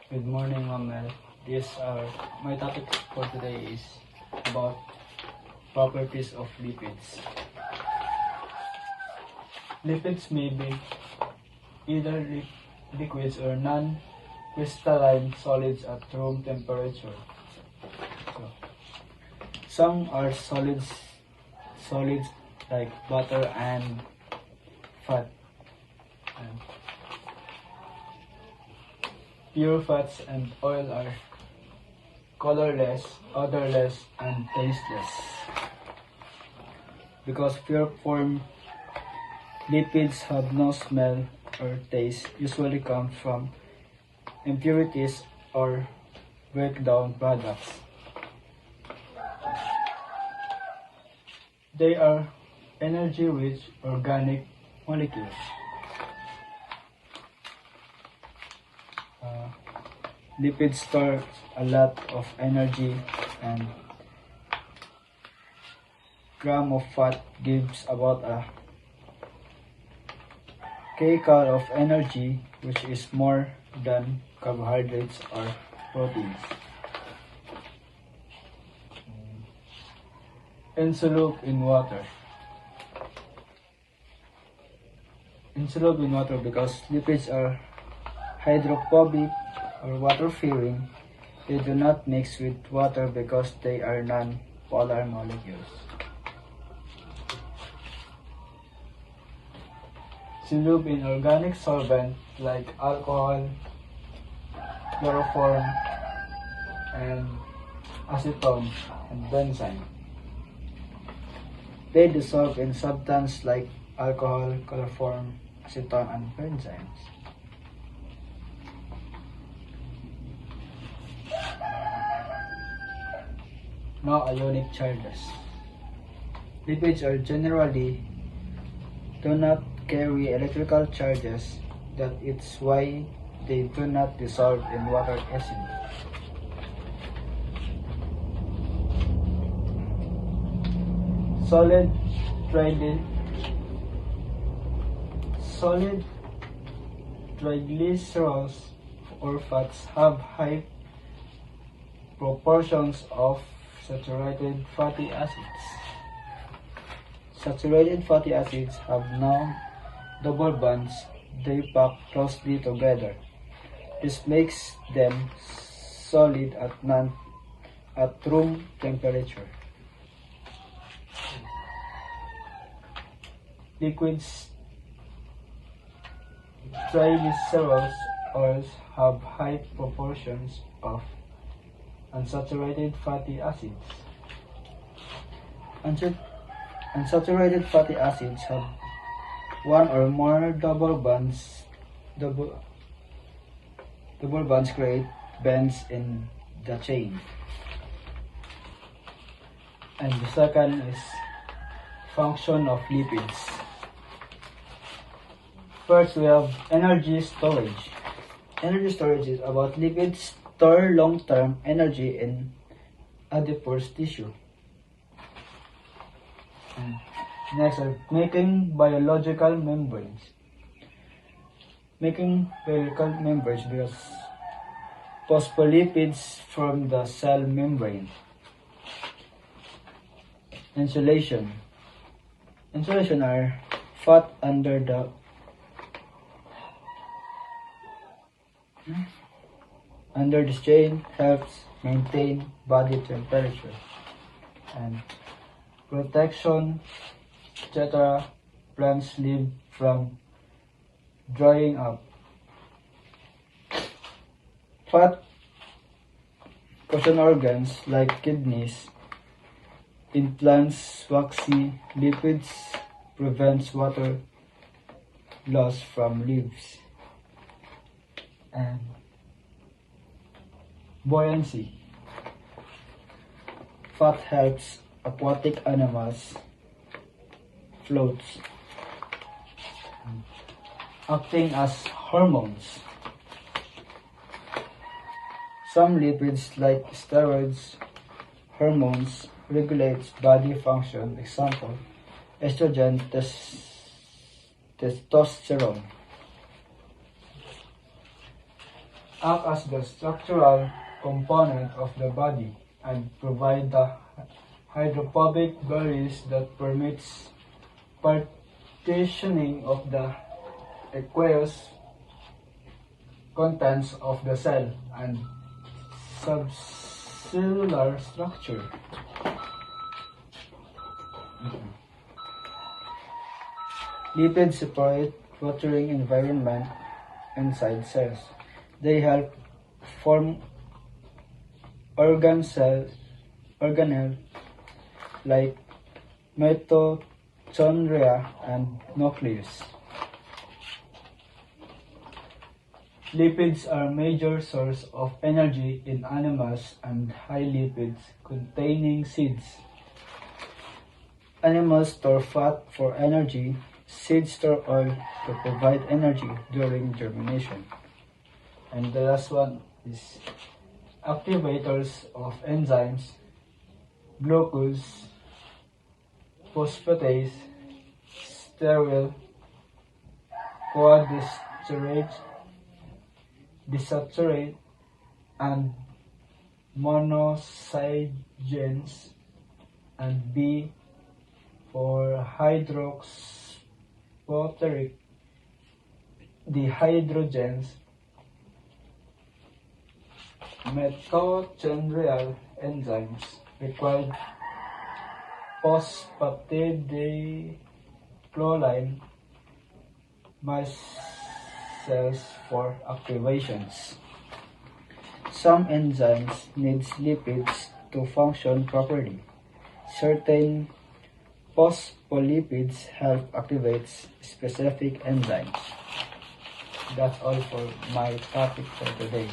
Good morning, Mamel. My topic for today is about properties of lipids. Lipids may be either liquids or non-crystalline solids at room temperature. So, some are solids like butter and fat. And pure fats and oil are colorless, odorless, and tasteless. Because pure form lipids have no smell or taste, usually come from impurities or breakdown products. They are energy-rich organic molecules. Lipids store a lot of energy, and gram of fat gives about a kcal of energy, which is more than carbohydrates or proteins. Insoluble in water. Insoluble in water because lipids are hydrophobic or water-fearing. They do not mix with water because they are non-polar molecules. Soluble in organic solvent like alcohol, chloroform, and acetone and benzene. They dissolve in substances like alcohol, chloroform, acetone, and benzenes. No ionic charges. Lipids are generally do not carry electrical charges. That is why they do not dissolve in water easily. Solid triglycerols or fats have high proportions of saturated fatty acids. Saturated fatty acids have no double bonds, they pack closely together. This makes them solid at room temperature. Liquids triglycerol oils have high proportions of unsaturated fatty acids. Unsaturated fatty acids have one or more double bonds. Double bonds create bends in the chain. And the second is function of lipids. First, we have energy storage. Energy storage is about lipids store long-term energy in adipose tissue. And next are making biological membranes. Making biological membranes because phospholipids form the cell membrane. Insulation. Insulation are fat under the strain, helps maintain body temperature and protection, etc. Plants live from drying up. Fat cushion organs like kidneys. In plants, waxy lipids prevents water loss from leaves. And buoyancy. Fat helps aquatic animals float, acting as hormones. Some lipids like steroids, hormones regulates body function. Example, estrogen, testosterone. act as the structural component of the body and provide the hydrophobic barriers that permits partitioning of the aqueous contents of the cell and subcellular structure. Lipids separate watering environment inside cells. They help form organelles like mitochondria and nucleus. Lipids are a major source of energy in animals and high lipids containing seeds. Animals store fat for energy, seeds store oil to provide energy during germination. And the last one is activators of enzymes, glucose, phosphatase, sterol, coadiesterase, desaturate, and monosaccharides, and B for hydroxybutyric dehydrogenase. Mitochondrial enzymes require phosphatidylcholine micelles for activations. Some enzymes need lipids to function properly. Certain phospholipids help activate specific enzymes. That's all for my topic for today.